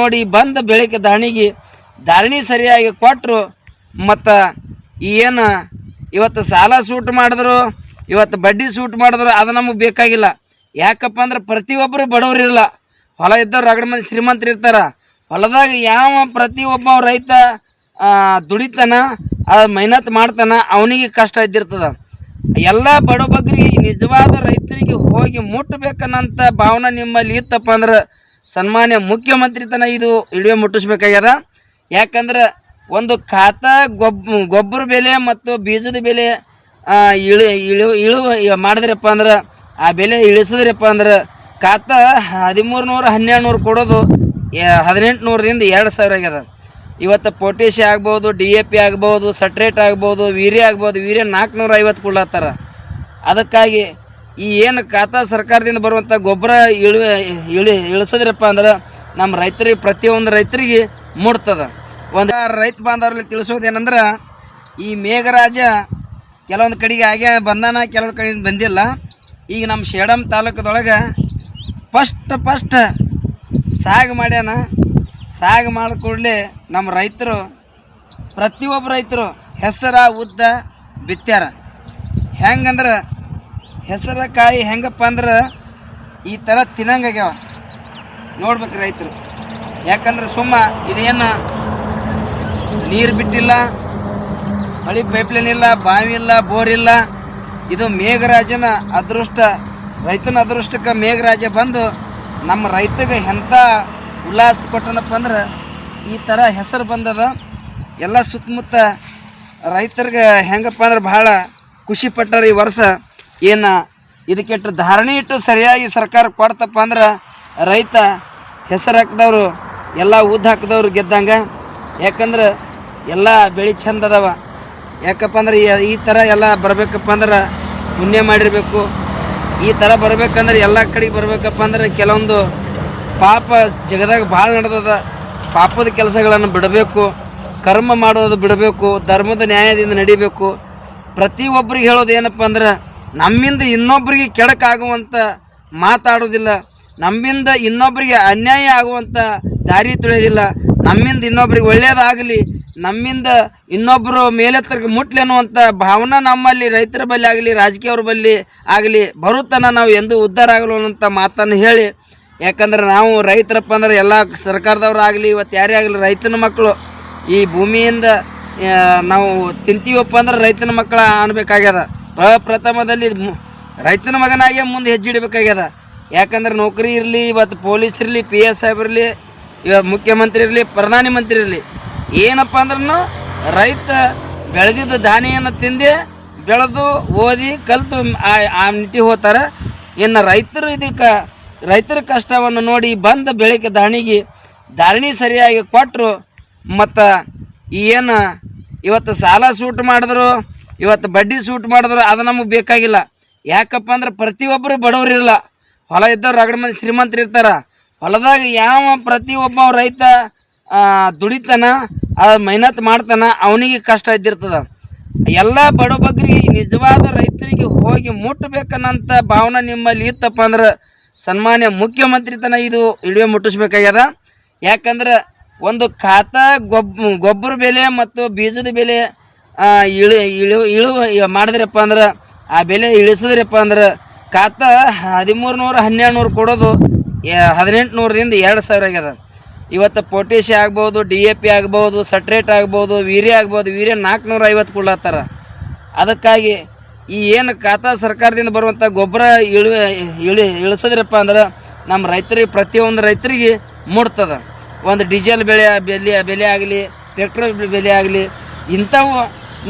ನೋಡಿ ಬಂದ ಬೆಳಗ್ಗೆ ಧಾರಣಿ ಸರಿಯಾಗಿ ಕೊಟ್ಟರು. ಮತ್ತು ಏನು ಇವತ್ತು ಸಾಲ ಸೂಟ್ ಮಾಡಿದ್ರು, ಇವತ್ತು ಬಡ್ಡಿ ಸೂಟ್ ಮಾಡಿದ್ರು, ಅದು ನಮಗೆ ಬೇಕಾಗಿಲ್ಲ. ಯಾಕಪ್ಪ ಅಂದ್ರೆ ಪ್ರತಿಯೊಬ್ಬರು ಬಡವರಿರಲ್ಲ, ಹೊಲ ಇದ್ದವ್ರು ರಗಡ ಮಂದಿ ಶ್ರೀಮಂತರು ಇರ್ತಾರೆ. ಹೊಲದಾಗ ಯಾವ ಪ್ರತಿಯೊಬ್ಬ ರೈತ ದುಡಿತಾನ, ಮೆಹನತ್ ಮಾಡ್ತಾನ, ಅವನಿಗೆ ಕಷ್ಟ ಇದ್ದಿರ್ತದ. ಎಲ್ಲ ಬಡಬಗ್ರಿಗೆ ನಿಜವಾದ ರೈತರಿಗೆ ಹೋಗಿ ಮುಟ್ಟಬೇಕನ್ನಂಥ ಭಾವನೆ ನಿಮ್ಮಲ್ಲಿ ಇತ್ತಪ್ಪ ಅಂದ್ರೆ ಸನ್ಮಾನ್ಯ ಮುಖ್ಯಮಂತ್ರಿ ತನ ಇದು ವಿಡಿಯೋ ಮುಟ್ಟಿಸ್ಬೇಕಾಗ್ಯದ. ಯಾಕಂದ್ರೆ ಒಂದು ಖಾತಾ ಗೊಬ್ಬರ ಬೆಲೆ ಮತ್ತು ಬೀಜದ ಬೆಲೆ ಇಳು ಮಾಡಿದ್ರಪ್ಪ ಅಂದ್ರೆ, ಆ ಬೆಲೆ ಇಳಿಸಿದ್ರಪ್ಪ ಅಂದ್ರೆ ಖಾತಾ 1300-1200 ಕೊಡೋದು 1800ರಿಂದ 2000 ಆಗ್ಯದ. ಇವತ್ತು ಪೊಟ್ಯಾಷ್ ಆಗ್ಬೋದು, DAP ಆಗ್ಬೋದು, ಸಟ್ರೇಟ್ ಆಗ್ಬೋದು, ವೀರ್ಯ ಆಗ್ಬೋದು. ವೀರ್ಯ 450 ಕೊಡ್ಲತ್ತಾರ. ಅದಕ್ಕಾಗಿ ಈ ಏನು ಖಾತಾ ಸರ್ಕಾರದಿಂದ ಬರುವಂಥ ಗೊಬ್ಬರ ಇಳಿಸಿದ್ರಪ್ಪ ಅಂದ್ರೆ ನಮ್ಮ ರೈತರಿಗೆ, ಪ್ರತಿಯೊಂದು ರೈತರಿಗೆ ಮುಟ್ತದ. ಒಂದು ರೈತ ಬಾಂಧವರಲ್ಲಿ ತಿಳಿಸೋದೇನೆಂದ್ರೆ, ಈ ಮೇಘರಾಜ ಕೆಲವೊಂದು ಕಡೆಗೆ ಹಾಗೆ ಬಂದಾನ, ಕೆಲವೊಂದು ಕಡೆಯಿಂದ ಬಂದಿಲ್ಲ. ಈಗ ನಮ್ಮ ಸೇಡಂ ತಾಲೂಕದೊಳಗೆ ಫಸ್ಟ್ ಸಾగు ಮಾಡ್ಯಾನ. ಸಾగు ಮಾಡಿಕೊಡ್ಲಿ ನಮ್ಮ ರೈತರು, ಪ್ರತಿಯೊಬ್ಬ ರೈತರು ಉದ್ದ ಬಿತ್ಯಾರ. ಹೆಂಗಂದ್ರೆ ಹೆಸರ ಕಾಯಿ ಹೆಂಗಪ್ಪ ಅಂದ್ರೆ ಈ ಥರ ತಿನ್ನಂಗಾಗ್ಯಾವ ನೋಡ್ಬೇಕು ರೈತರು. ಯಾಕಂದ್ರೆ ಇದೇನು ನೀರು ಬಿಟ್ಟಿಲ್ಲ, ಹಳಿ ಪೈಪ್ಲೈನ್ ಇಲ್ಲ, ಬಾವಿ ಇಲ್ಲ, ಬೋರ್ ಇಲ್ಲ. ಇದು ಮೇಘರಾಜನ ಅದೃಷ್ಟ. ರೈತನ ಅದೃಷ್ಟಕ್ಕೆ ಮೇಘರಾಜ ಬಂದು ನಮ್ಮ ರೈತಗೆ ಎಂಥ ಉಲ್ಲಾಸ ಕೊಟ್ಟನಪ್ಪ ಅಂದ್ರೆ ಈ ಥರ ಹೆಸರು ಬಂದದ. ಎಲ್ಲ ಸುತ್ತಮುತ್ತ ರೈತರಿಗೆ ಹೆಂಗಪ್ಪ ಅಂದ್ರೆ ಭಾಳ ಖುಷಿ ಪಟ್ಟಾರ. ಈ ವರ್ಷ ಏನು ಇದಕ್ಕೆಟ್ಟು ಧಾರಣೆ ಇಟ್ಟು ಸರಿಯಾಗಿ ಸರ್ಕಾರ ಕೊಡ್ತಪ್ಪ ಅಂದ್ರೆ ರೈತ ಹೆಸರು ಹಾಕಿದವರು ಎಲ್ಲ ಹಾಕಿದವ್ರು ಗೆದ್ದಂಗೆ. ಯಾಕಂದ್ರೆ ಎಲ್ಲ ಬೆಳೆ ಚಂದ ಅದಾವ. ಯಾಕಪ್ಪ ಅಂದ್ರೆ ಈ ಥರ ಎಲ್ಲ ಬರಬೇಕಪ್ಪ ಅಂದ್ರೆ ಪುಣ್ಯ ಮಾಡಿರಬೇಕು. ಈ ಥರ ಬರಬೇಕಂದ್ರೆ ಎಲ್ಲ ಕಡೆಗೆ ಬರಬೇಕಪ್ಪ ಅಂದ್ರೆ ಕೆಲವೊಂದು ಪಾಪ ಜಗದಾಗ ಭಾಳ ನಡೆದದ. ಪಾಪದ ಕೆಲಸಗಳನ್ನು ಬಿಡಬೇಕು, ಕರ್ಮ ಮಾಡೋದು ಬಿಡಬೇಕು, ಧರ್ಮದ ನ್ಯಾಯದಿಂದ ನಡಿಬೇಕು. ಪ್ರತಿಯೊಬ್ಬರಿಗೆ ಹೇಳೋದು ಏನಪ್ಪ ಅಂದ್ರೆ, ನಮ್ಮಿಂದ ಇನ್ನೊಬ್ಬರಿಗೆ ಕೆಡಕಾಗುವಂಥ ಮಾತಾಡೋದಿಲ್ಲ, ನಮ್ಮಿಂದ ಇನ್ನೊಬ್ಬರಿಗೆ ಅನ್ಯಾಯ ಆಗುವಂಥ ದಾರಿ ತುಳಿಯೋದಿಲ್ಲ, ನಮ್ಮಿಂದ ಇನ್ನೊಬ್ರಿಗೆ ಒಳ್ಳೆಯದಾಗಲಿ, ನಮ್ಮಿಂದ ಇನ್ನೊಬ್ಬರು ಮೇಲೆತ್ತರಿಗೆ ಮುಟ್ಲಿ ಅನ್ನುವಂಥ ಭಾವನೆ ನಮ್ಮಲ್ಲಿ ರೈತರ ಬಳಿ ಆಗಲಿ, ರಾಜಕೀಯವ್ರ ಬಳಿ ಆಗಲಿ ಬರುತ್ತಾನ ನಾವು ಎಂದೂ ಉದ್ಧಾರ ಆಗಲು ಅನ್ನೋಂಥ ಮಾತನ್ನು ಹೇಳಿ. ಯಾಕಂದ್ರೆ ನಾವು ರೈತರಪ್ಪ ಅಂದ್ರೆ ಎಲ್ಲ ಸರ್ಕಾರದವ್ರು ಆಗಲಿ, ಇವತ್ತು ಯಾರೇ ಆಗಲಿ ರೈತನ ಮಕ್ಕಳು. ಈ ಭೂಮಿಯಿಂದ ನಾವು ತಿಂತೀವಪ್ಪ ಅಂದ್ರೆ ರೈತನ ಮಕ್ಕಳ ಅನ್ಬೇಕಾಗ್ಯದ. ಪ್ರಥಮದಲ್ಲಿ ರೈತನ ಮಗನಾಗೆ ಮುಂದೆ ಹೆಜ್ಜೆ ಇಡಬೇಕಾಗ್ಯದ. ಯಾಕಂದ್ರೆ ನೌಕರಿ ಇರಲಿ, ಇವತ್ತು ಪೊಲೀಸ್ ಇರಲಿ, PS ಸಾಹೇಬ್ ಇರಲಿ, ಇವಾಗ ಮುಖ್ಯಮಂತ್ರಿ ಇರಲಿ, ಪ್ರಧಾನಿ ಮಂತ್ರಿ ಇರಲಿ, ಏನಪ್ಪ ಅಂದ್ರೂ ರೈತ ಬೆಳೆದಿದ್ದ ಧಾನ್ಯವನ್ನು ತಿಂದೆ ಬೆಳೆದು ಓದಿ ಕಲಿತು ಆ ನಿಟ್ಟಿಗೆ ಹೋಗ್ತಾರೆ. ಇನ್ನು ರೈತರು ರೈತರ ಕಷ್ಟವನ್ನು ನೋಡಿ ಬಂದ ಬೆಳಗ್ಗೆ ಧಾರಣಿ ಸರಿಯಾಗಿ ಕೊಟ್ಟರು. ಮತ್ತು ಏನು ಇವತ್ತು ಸಾಲ ಸೂಟ್ ಮಾಡಿದ್ರು, ಇವತ್ತು ಬಡ್ಡಿ ಸೂಟ್ ಮಾಡಿದ್ರು, ಅದು ನಮಗೆ ಬೇಕಾಗಿಲ್ಲ. ಯಾಕಪ್ಪ ಅಂದ್ರೆ ಪ್ರತಿಯೊಬ್ಬರು ಬಡವರಿರಲ್ಲ, ಹೊಲ ಇದ್ದವ್ರು ರಗಡ ಮಂದಿ ಶ್ರೀಮಂತರು ಇರ್ತಾರೆ. ಹೊಲದಾಗ ಯಾವ ಪ್ರತಿಯೊಬ್ಬ ರೈತ ದುಡಿತಾನ, ಮೆಹನತ್ ಮಾಡ್ತಾನ, ಅವನಿಗೆ ಕಷ್ಟ ಇದ್ದಿರ್ತದ. ಎಲ್ಲ ಬಡಬಗ್ರಿಗೆ ನಿಜವಾದ ರೈತರಿಗೆ ಹೋಗಿ ಮುಟ್ಟಬೇಕನ್ನಂಥ ಭಾವನೆ ನಿಮ್ಮಲ್ಲಿ ಇತ್ತಪ್ಪ ಅಂದ್ರೆ ಸನ್ಮಾನ್ಯ ಮುಖ್ಯಮಂತ್ರಿ ತನ ಇದು ವಿಡಿಯೋ ಮುಟ್ಟಿಸ್ಬೇಕಾಗ್ಯದ. ಯಾಕಂದ್ರೆ ಒಂದು ಖಾತಾ ಗೊಬ್ಬರ ಬೆಲೆ ಮತ್ತು ಬೀಜದ ಬೆಲೆ ಇಳು ಮಾಡಿದ್ರಪ್ಪ ಅಂದ್ರೆ, ಆ ಬೆಲೆ ಇಳಿಸಿದ್ರಪ್ಪ ಅಂದ್ರೆ ಖಾತಾ 1300-1200 ಕೊಡೋದು 1800ರಿಂದ 2000 ಆಗ್ಯದ. ಇವತ್ತು ಪೊಟ್ಯಾಷ್ ಆಗ್ಬೋದು, DAP ಆಗ್ಬೋದು, ಸಟ್ರೇಟ್ ಆಗ್ಬೋದು, ವೀರ್ಯ ಆಗ್ಬೋದು. ವೀರ್ಯ 450 ಕೊಡ್ಲತ್ತಾರ. ಅದಕ್ಕಾಗಿ ಈ ಏನು ಖಾತಾ ಸರ್ಕಾರದಿಂದ ಬರುವಂಥ ಗೊಬ್ಬರ ಇಳಿಸಿದ್ರಪ್ಪ ಅಂದ್ರೆ ನಮ್ಮ ರೈತರಿಗೆ, ಪ್ರತಿಯೊಂದು ರೈತರಿಗೆ ಮುಟ್ತದ. ಒಂದು ಡೀಸೆಲ್ ಬೆಲೆ ಆಗಲಿ, ಪೆಟ್ರೋಲ್ ಬೆಲೆ ಆಗಲಿ, ಇಂಥವು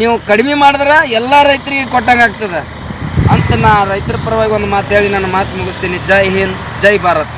ನೀವು ಕಡಿಮೆ ಮಾಡಿದ್ರೆ ಎಲ್ಲ ರೈತರಿಗೆ ಕೊಟ್ಟಂಗೆ ಆಗ್ತದೆ ಅಂತ ನಾ ರೈತರ ಪರವಾಗಿ ಒಂದು ಮಾತು ಹೇಳಿ ನನ್ನ ಮಾತು ಮುಗಿಸ್ತೀನಿ. ಜೈ ಹಿಂದ್, ಜೈ ಭಾರತ್.